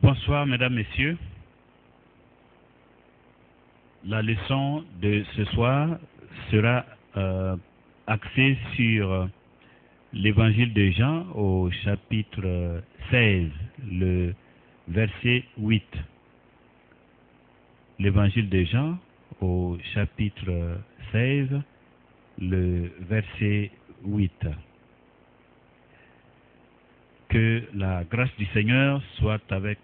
Bonsoir, mesdames, messieurs. La leçon de ce soir sera axée sur l'évangile de Jean au chapitre 16, le verset 8. L'évangile de Jean au chapitre 16, le verset 8. Que la grâce du Seigneur soit avec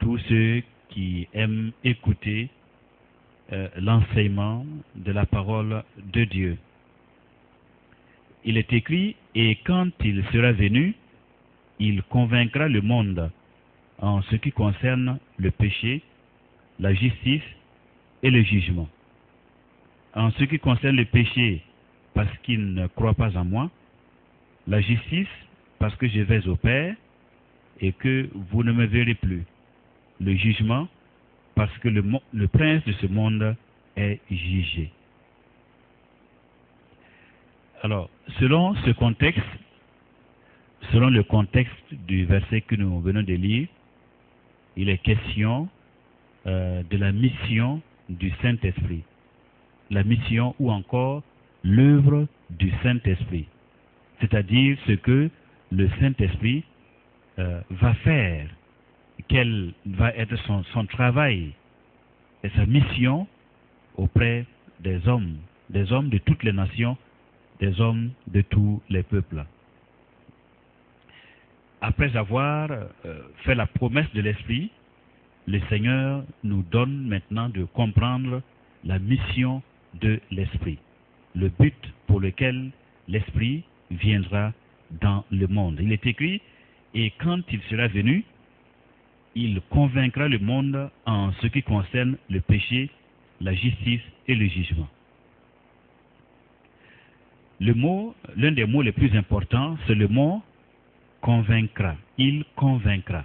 tous ceux qui aiment écouter l'enseignement de la parole de Dieu. Il est écrit, et quand il sera venu, il convaincra le monde en ce qui concerne le péché, la justice et le jugement. En ce qui concerne le péché, parce qu'il ne croit pas en moi, la justice, parce que je vais au Père et que vous ne me verrez plus. Le jugement, parce que le prince de ce monde est jugé. Alors, selon ce contexte, selon le contexte du verset que nous venons de lire, il est question de la mission du Saint-Esprit. La mission ou encore l'œuvre du Saint-Esprit. C'est-à-dire ce que le Saint-Esprit va faire, quel va être son travail et sa mission auprès des hommes de toutes les nations, des hommes de tous les peuples. Après avoir fait la promesse de l'Esprit, le Seigneur nous donne maintenant de comprendre la mission de l'Esprit, le but pour lequel l'Esprit viendra dans le monde. Il est écrit, et quand il sera venu, il convaincra le monde en ce qui concerne le péché, la justice et le jugement. L'un des mots les plus importants, c'est le mot convaincra. Il convaincra.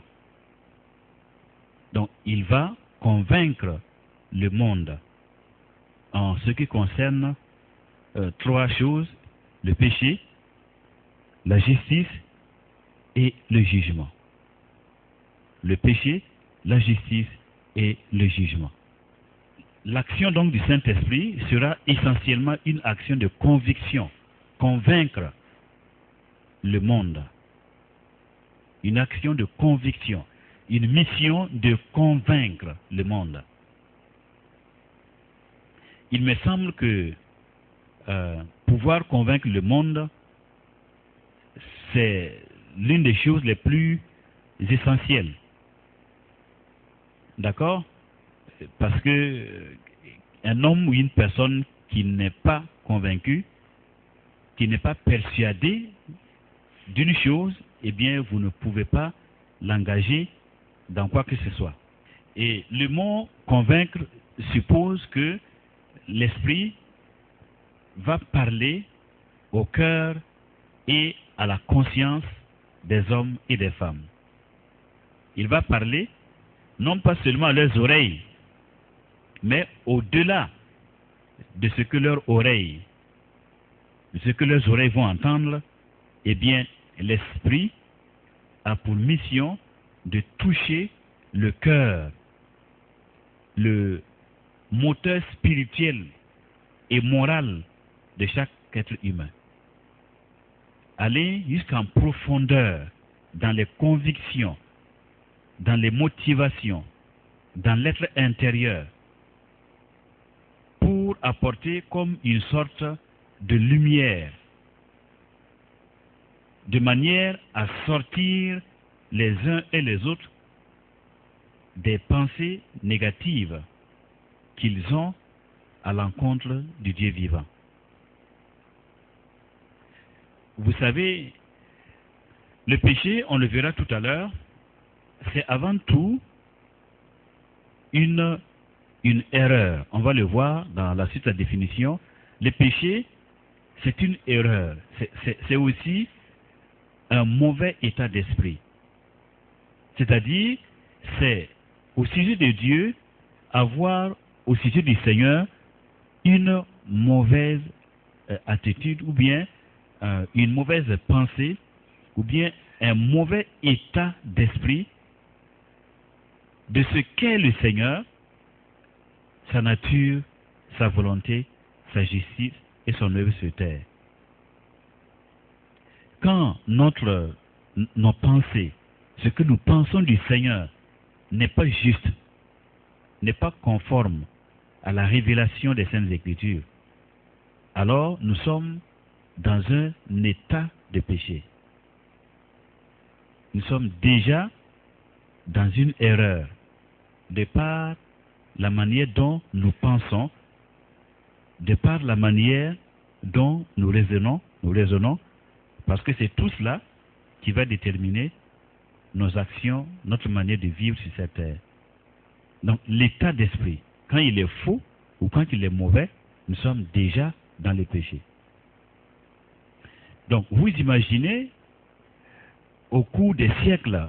Donc, il va convaincre le monde en ce qui concerne trois choses, le péché, la justice et le jugement. Le péché, la justice et le jugement. L'action donc du Saint-Esprit sera essentiellement une action de conviction, convaincre le monde. Une action de conviction, une mission de convaincre le monde. Il me semble que pouvoir convaincre le monde, c'est l'une des choses les plus essentielles. D'accord? Parce que un homme ou une personne qui n'est pas convaincu, qui n'est pas persuadé d'une chose, eh bien, vous ne pouvez pas l'engager dans quoi que ce soit. Et le mot convaincre suppose que l'esprit va parler au cœur et à la conscience des hommes et des femmes. Il va parler non pas seulement à leurs oreilles, mais au-delà de ce que leurs oreilles vont entendre, eh bien, l'esprit a pour mission de toucher le cœur, le moteur spirituel et moral de chaque être humain. Aller jusqu'en profondeur dans les convictions, dans les motivations, dans l'être intérieur, pour apporter comme une sorte de lumière, de manière à sortir les uns et les autres des pensées négatives qu'ils ont à l'encontre du Dieu vivant. Vous savez, le péché, on le verra tout à l'heure, c'est avant tout une erreur. On va le voir dans la suite de la définition. Le péché, c'est une erreur. C'est aussi un mauvais état d'esprit. C'est-à-dire, c'est au sujet de Dieu, avoir au sujet du Seigneur une mauvaise attitude ou bien une mauvaise pensée ou bien un mauvais état d'esprit de ce qu'est le Seigneur, sa nature, sa volonté, sa justice et son œuvre sur terre. Quand nos pensées, ce que nous pensons du Seigneur n'est pas juste, n'est pas conforme à la révélation des Saintes Écritures, alors nous sommes dans un état de péché. Nous sommes déjà dans une erreur de par la manière dont nous pensons, de par la manière dont nous raisonnons, parce que c'est tout cela qui va déterminer nos actions, notre manière de vivre sur cette terre. Donc l'état d'esprit, quand il est faux ou quand il est mauvais, nous sommes déjà dans le péché. Donc vous imaginez au cours des siècles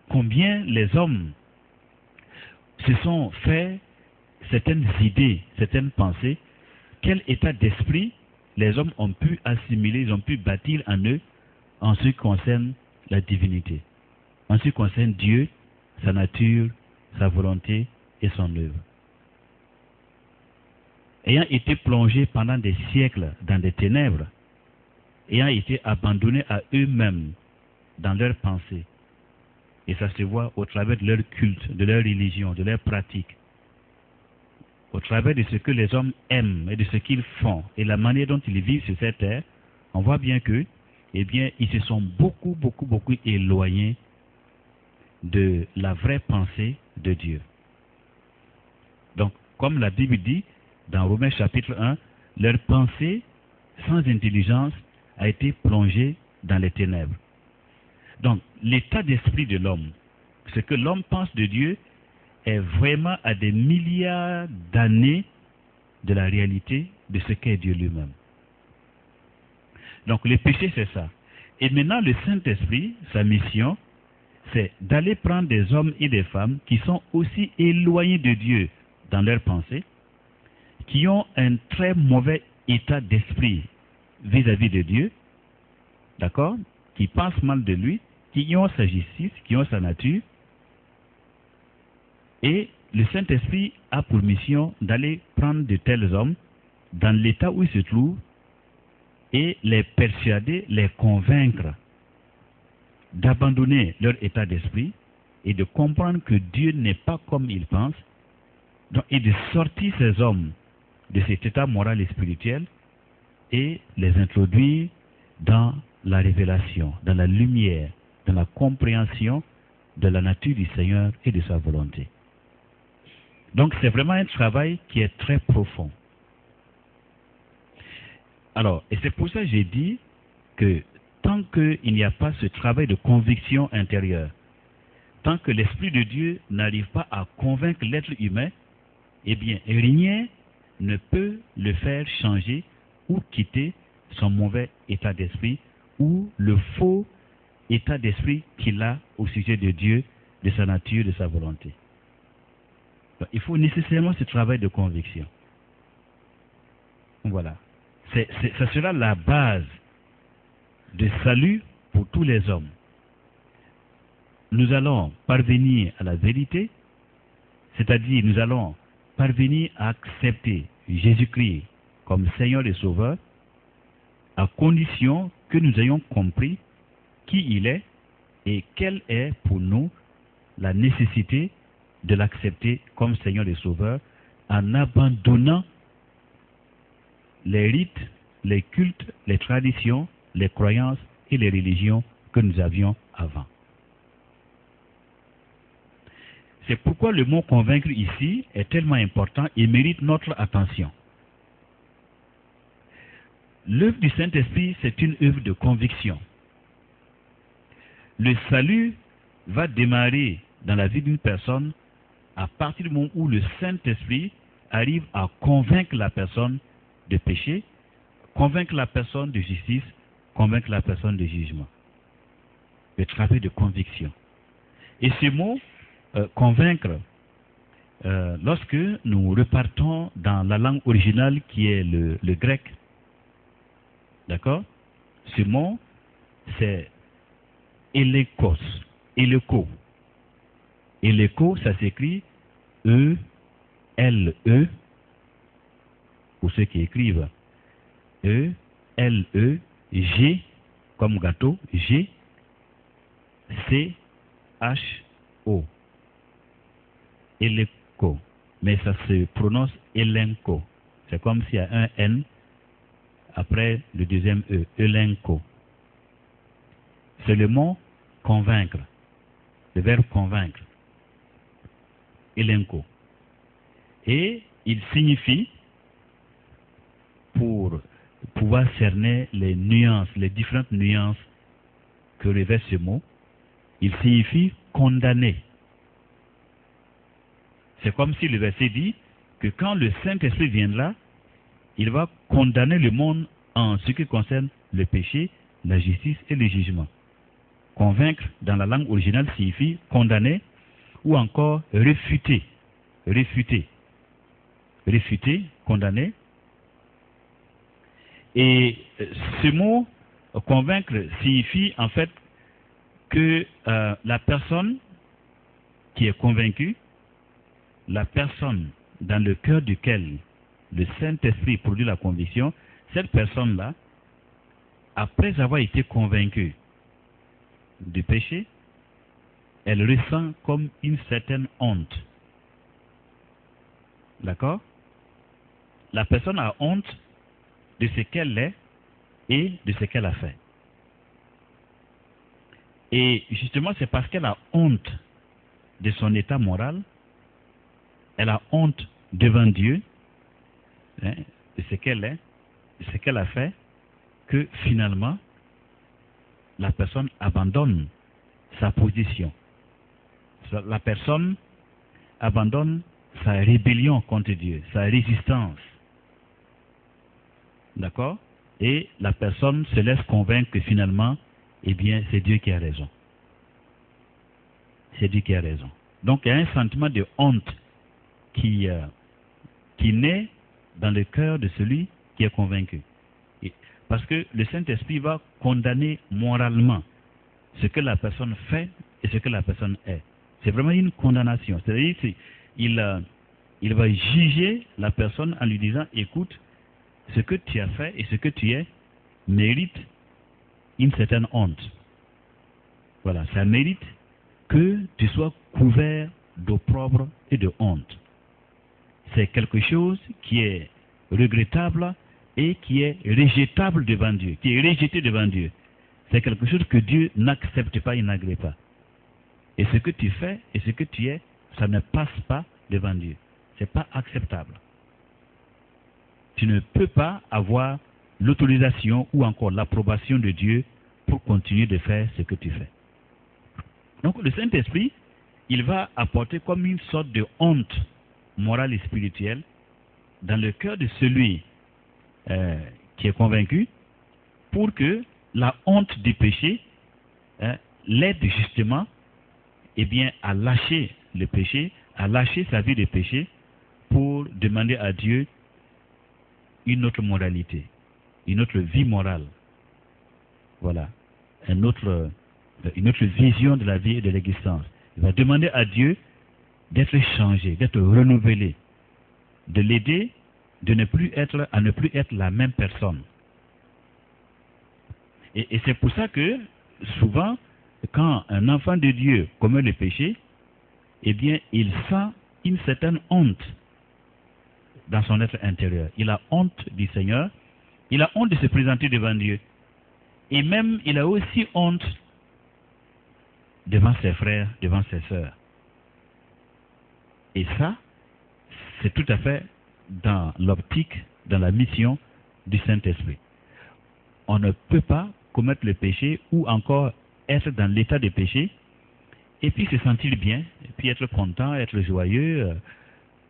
combien les hommes se sont fait certaines idées, certaines pensées, quel état d'esprit les hommes ont pu assimiler, ils ont pu bâtir en eux en ce qui concerne la divinité, en ce qui concerne Dieu, sa nature, sa volonté et son œuvre. Ayant été plongés pendant des siècles dans des ténèbres, ayant été abandonnés à eux-mêmes dans leurs pensées, et ça se voit au travers de leur culte, de leur religion, de leurs pratiques, au travers de ce que les hommes aiment et de ce qu'ils font et la manière dont ils vivent sur cette terre, on voit bien que, eh bien, ils se sont beaucoup éloignés de la vraie pensée de Dieu. Donc, comme la Bible dit dans Romains chapitre 1, leur pensée sans intelligence a été plongée dans les ténèbres. Donc, l'état d'esprit de l'homme, ce que l'homme pense de Dieu, est vraiment à des milliards d'années de la réalité de ce qu'est Dieu lui-même. Donc, le péché, c'est ça. Et maintenant, le Saint-Esprit, sa mission, c'est d'aller prendre des hommes et des femmes qui sont aussi éloignés de Dieu dans leurs pensées, qui ont un très mauvais état d'esprit vis-à-vis de Dieu, d'accord, qui pensent mal de lui, qui ont sa justice, qui ont sa nature, et le Saint-Esprit a pour mission d'aller prendre de tels hommes dans l'état où ils se trouvent et les persuader, les convaincre d'abandonner leur état d'esprit et de comprendre que Dieu n'est pas comme ils pensent, donc, et de sortir ces hommes de cet état moral et spirituel et les introduire dans la révélation, dans la lumière, dans la compréhension de la nature du Seigneur et de sa volonté. Donc c'est vraiment un travail qui est très profond. Alors, et c'est pour ça que j'ai dit que tant qu'il n'y a pas ce travail de conviction intérieure, tant que l'Esprit de Dieu n'arrive pas à convaincre l'être humain, eh bien rien ne peut le faire changer ou quitter son mauvais état d'esprit ou le faux état d'esprit qu'il a au sujet de Dieu, de sa nature, de sa volonté. Donc, il faut nécessairement ce travail de conviction. Voilà. Ça sera la base de salut pour tous les hommes. nous allons parvenir à la vérité, c'est-à-dire nous allons parvenir à accepter Jésus-Christ comme Seigneur et Sauveur, à condition que nous ayons compris qui il est et quelle est pour nous la nécessité de l'accepter comme Seigneur et Sauveur en abandonnant les rites, les cultes, les traditions, les croyances et les religions que nous avions avant. C'est pourquoi le mot convaincre ici est tellement important et mérite notre attention. L'œuvre du Saint-Esprit, c'est une œuvre de conviction. Le salut va démarrer dans la vie d'une personne à partir du moment où le Saint-Esprit arrive à convaincre la personne de péché, convaincre la personne de justice, convaincre la personne de jugement. Le travail de conviction. Et ce mot, convaincre, lorsque nous repartons dans la langue originale qui est le grec, d'accord? Ce mot, c'est elekos, eleko. Eleko, ça s'écrit E-L-E, pour ceux qui écrivent, E-L-E, G, comme gâteau, G, C-H-O. Eleko. Mais ça se prononce elenko. C'est comme s'il y a un N après le deuxième E, elenko. C'est le mot convaincre, le verbe convaincre, elenko. Et il signifie, pour pouvoir cerner les nuances, les différentes nuances que revêt ce mot, il signifie condamner. C'est comme si le verset dit que quand le Saint-Esprit viendra, il va condamner le monde en ce qui concerne le péché, la justice et le jugement. Convaincre dans la langue originale signifie condamner ou encore réfuter. Réfuter. Réfuter, condamner. Et ce mot convaincre signifie en fait que la personne qui est convaincue, la personne dans le cœur duquel le Saint-Esprit produit la conviction, cette personne-là, après avoir été convaincue du péché, elle ressent comme une certaine honte. D'accord? La personne a honte de ce qu'elle est et de ce qu'elle a fait. Et justement, c'est parce qu'elle a honte de son état moral, elle a honte devant Dieu, hein, de ce qu'elle est, de ce qu'elle a fait, que finalement, la personne abandonne sa position. La personne abandonne sa rébellion contre Dieu, sa résistance. D'accord? Et la personne se laisse convaincre que finalement, eh bien, c'est Dieu qui a raison. C'est Dieu qui a raison. Donc, il y a un sentiment de honte qui naît dans le cœur de celui qui est convaincu. Parce que le Saint-Esprit va condamner moralement ce que la personne fait et ce que la personne est. C'est vraiment une condamnation. C'est-à-dire qu'il va juger la personne en lui disant, écoute, ce que tu as fait et ce que tu es mérite une certaine honte. Voilà, ça mérite que tu sois couvert d'opprobre et de honte. C'est quelque chose qui est regrettable et qui est rejetable devant Dieu, qui est rejeté devant Dieu. C'est quelque chose que Dieu n'accepte pas, il n'agrée pas. Et ce que tu fais et ce que tu es, ça ne passe pas devant Dieu. Ce n'est pas acceptable. Tu ne peux pas avoir l'autorisation ou encore l'approbation de Dieu pour continuer de faire ce que tu fais. Donc le Saint-Esprit, il va apporter comme une sorte de honte morale et spirituelle dans le cœur de celui qui est convaincu, pour que la honte du péché l'aide justement à lâcher le péché, à lâcher sa vie de péché pour demander à Dieu une autre moralité, une autre vie morale. Voilà, un autre une autre vision de la vie et de l'existence. Il va demander à Dieu d'être changé, d'être renouvelé, de l'aider à ne plus être la même personne. Et c'est pour ça que souvent, quand un enfant de Dieu commet le péché, eh bien, il sent une certaine honte dans son être intérieur. Il a honte du Seigneur, il a honte de se présenter devant Dieu. Et même, il a aussi honte devant ses frères, devant ses sœurs. Et ça, c'est tout à fait dans l'optique, dans la mission du Saint-Esprit. On ne peut pas commettre le péché ou encore être dans l'état de péché et puis se sentir bien, et puis être content, être joyeux,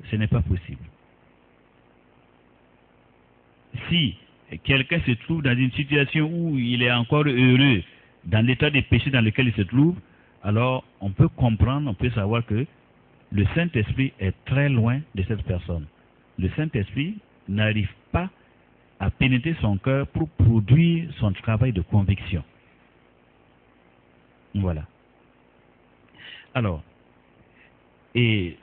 ce n'est pas possible. Si quelqu'un se trouve dans une situation où il est encore heureux dans l'état de péché dans lequel il se trouve, alors on peut comprendre, on peut savoir que le Saint-Esprit est très loin de cette personne. Le Saint-Esprit n'arrive pas à pénétrer son cœur pour produire son travail de conviction. Voilà. Alors, et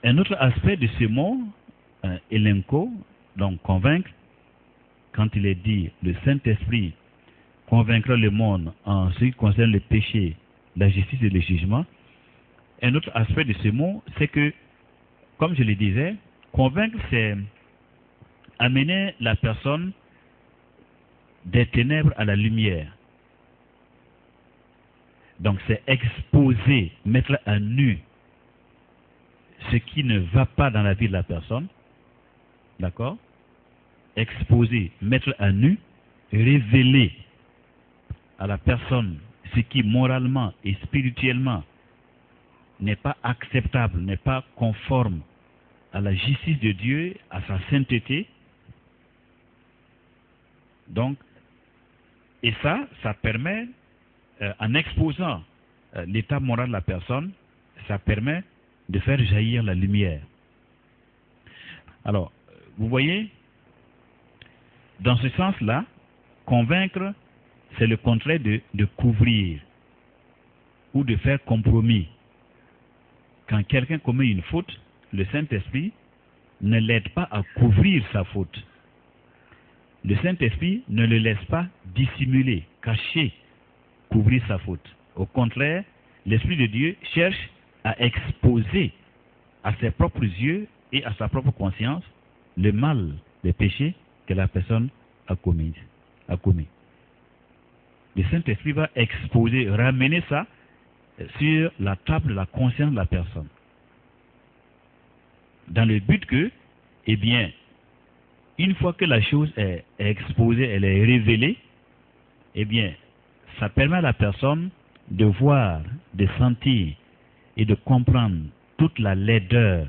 un autre aspect de ce mot, elenko, donc convaincre, quand il est dit le Saint-Esprit convaincra le monde en ce qui concerne le péché, la justice et le jugement, un autre aspect de ce mot, c'est que, comme je le disais, convaincre, c'est amener la personne des ténèbres à la lumière. Donc c'est exposer, mettre à nu ce qui ne va pas dans la vie de la personne. D'accord? Exposer, mettre à nu, révéler à la personne ce qui moralement et spirituellement n'est pas acceptable, n'est pas conforme à la justice de Dieu, à sa sainteté. Donc, et ça permet, en exposant l'état moral de la personne, ça permet de faire jaillir la lumière. Alors, vous voyez, dans ce sens-là, convaincre, c'est le contraire de couvrir ou de faire compromis. Quand quelqu'un commet une faute, le Saint-Esprit ne l'aide pas à couvrir sa faute. Le Saint-Esprit ne le laisse pas dissimuler, cacher, couvrir sa faute. Au contraire, l'Esprit de Dieu cherche à exposer à ses propres yeux et à sa propre conscience le mal, les péchés que la personne a commis. Le Saint-Esprit va exposer, ramener ça sur la table de la conscience de la personne. Dans le but que, eh bien, une fois que la chose est exposée, elle est révélée, eh bien, ça permet à la personne de voir, de sentir et de comprendre toute la laideur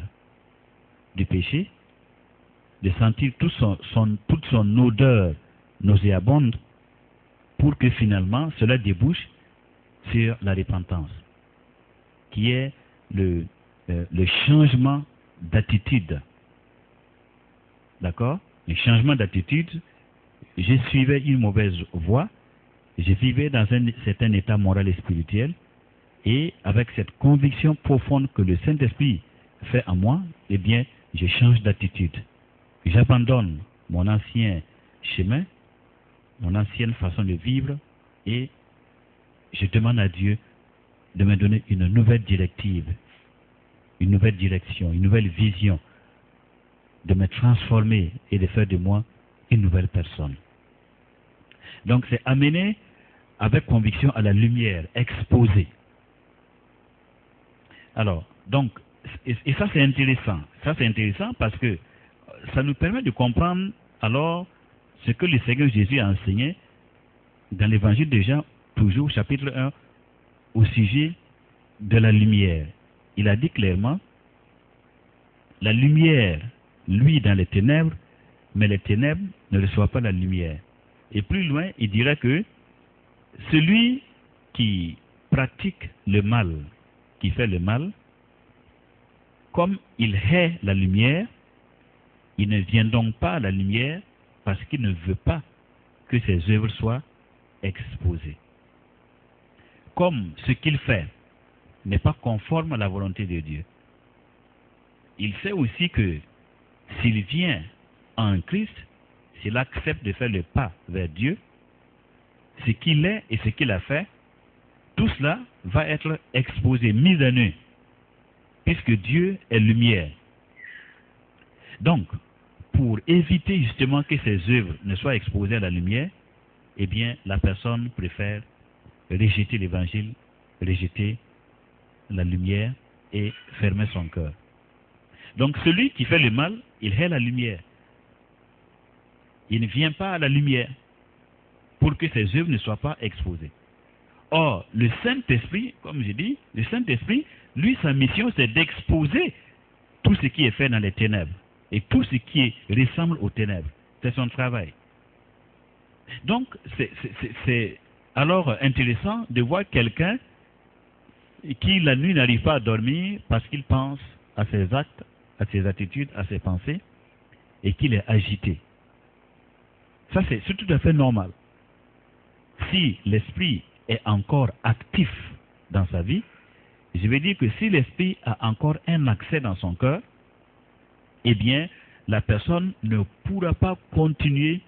du péché, de sentir toute son odeur nauséabonde, pour que finalement cela débouche sur la repentance, qui est le changement d'attitude. D'accord? Le changement d'attitude, je suivais une mauvaise voie, je vivais dans un certain état moral et spirituel, et avec cette conviction profonde que le Saint-Esprit fait en moi, eh bien, je change d'attitude. J'abandonne mon ancien chemin, mon ancienne façon de vivre, et je demande à Dieu de me donner une nouvelle directive, une nouvelle direction, une nouvelle vision, de me transformer et de faire de moi une nouvelle personne. Donc c'est amener avec conviction à la lumière, exposer. Alors, donc, et ça c'est intéressant. Ça c'est intéressant parce que ça nous permet de comprendre alors ce que le Seigneur Jésus a enseigné dans l'évangile de Jean, toujours chapitre 1, au sujet de la lumière. Il a dit clairement, la lumière, lui, dans les ténèbres, mais les ténèbres ne reçoivent pas la lumière. Et plus loin, il dira que celui qui pratique le mal, qui fait le mal, comme il hait la lumière, il ne vient donc pas à la lumière parce qu'il ne veut pas que ses œuvres soient exposées. comme ce qu'il fait n'est pas conforme à la volonté de Dieu, il sait aussi que s'il vient en Christ, s'il accepte de faire le pas vers Dieu, ce qu'il est et ce qu'il a fait, tout cela va être exposé, mis à nu, puisque Dieu est lumière. Donc, pour éviter justement que ses œuvres ne soient exposées à la lumière, eh bien, la personne préfère rejeter l'évangile, rejeter la lumière et fermer son cœur. Donc, celui qui fait le mal, il hait la lumière. Il ne vient pas à la lumière pour que ses œuvres ne soient pas exposées. Or, le Saint-Esprit, comme je dis, le Saint-Esprit, lui, sa mission, c'est d'exposer tout ce qui est fait dans les ténèbres et tout ce qui ressemble aux ténèbres. C'est son travail. Donc, c'est alors intéressant de voir quelqu'un qui, la nuit, n'arrive pas à dormir parce qu'il pense à ses actes, à ses attitudes, à ses pensées, et qu'il est agité. Ça, c'est tout à fait normal. Si l'esprit est encore actif dans sa vie, je veux dire que si l'esprit a encore un accès dans son cœur, eh bien, la personne ne pourra pas continuer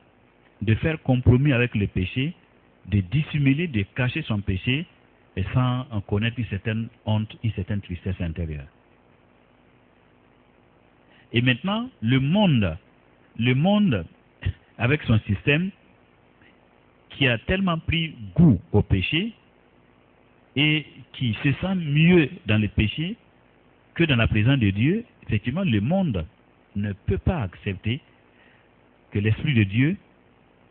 de faire compromis avec le péché, de dissimuler, de cacher son péché, et sans en connaître une certaine honte, une certaine tristesse intérieure. Et maintenant, le monde, avec son système, qui a tellement pris goût au péché et qui se sent mieux dans le péché que dans la présence de Dieu, effectivement, le monde ne peut pas accepter que l'Esprit de Dieu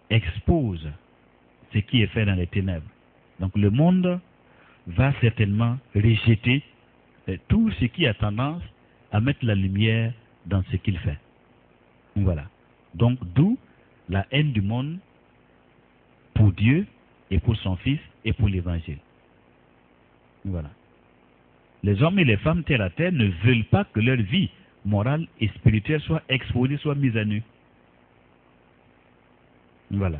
expose ce qui est fait dans les ténèbres. Donc le monde va certainement rejeter tout ce qui a tendance à mettre la lumière dans ce qu'il fait. Voilà. Donc d'où la haine du monde pour Dieu et pour son Fils et pour l'Évangile. Voilà. Les hommes et les femmes terre à terre ne veulent pas que leur vie morale et spirituelle soit exposée, soit mise à nu. Voilà.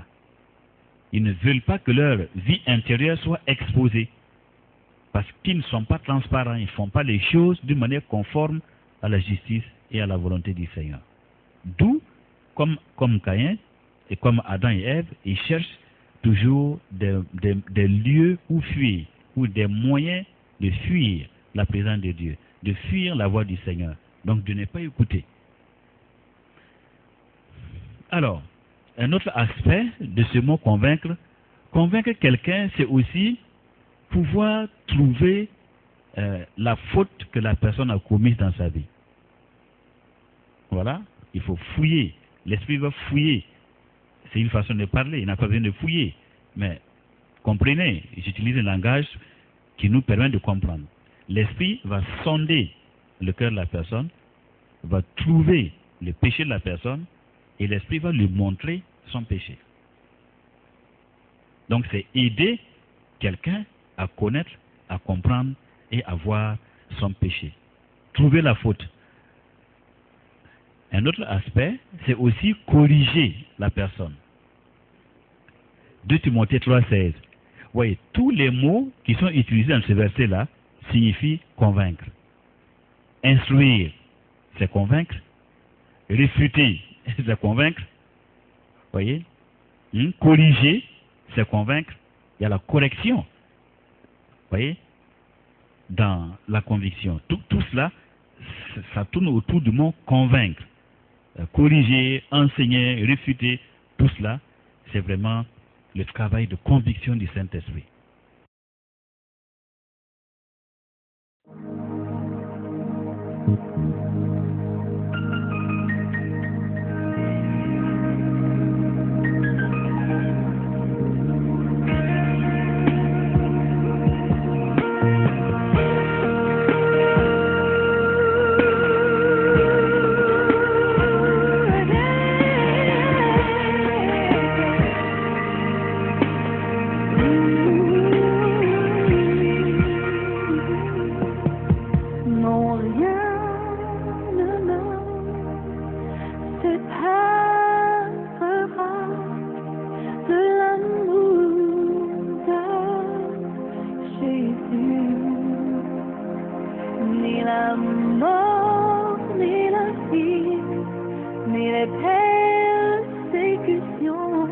Ils ne veulent pas que leur vie intérieure soit exposée. Parce qu'ils ne sont pas transparents, ils ne font pas les choses d'une manière conforme à la justice et à la volonté du Seigneur. D'où, comme Caïn et comme Adam et Ève, ils cherchent toujours des lieux où fuir, ou des moyens de fuir la présence de Dieu, de fuir la voix du Seigneur. Donc de ne pas écouter. Alors, un autre aspect de ce mot convaincre quelqu'un, c'est aussi pouvoir trouver la faute que la personne a commise dans sa vie. Voilà, il faut fouiller. L'esprit va fouiller. C'est une façon de parler, il n'a pas besoin de fouiller. Mais comprenez, j'utilise un langage qui nous permet de comprendre. L'esprit va sonder le cœur de la personne, va trouver le péché de la personne, et l'esprit va lui montrer son péché. Donc c'est aider quelqu'un à connaître, à comprendre et à voir son péché. Trouver la faute. Un autre aspect, c'est aussi corriger la personne. 2 Timothée 3,16. Voyez, tous les mots qui sont utilisés dans ce verset-là signifient convaincre. Instruire, c'est convaincre. Réfuter, c'est convaincre. Voyez, corriger, c'est convaincre. Il y a la correction. Voyez, dans la conviction. Tout cela, ça tourne autour du mot convaincre. Corriger, enseigner, réfuter, tout cela, c'est vraiment le travail de conviction du Saint-Esprit. ni la mort, ni la vie, ni les persécutions,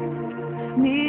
ni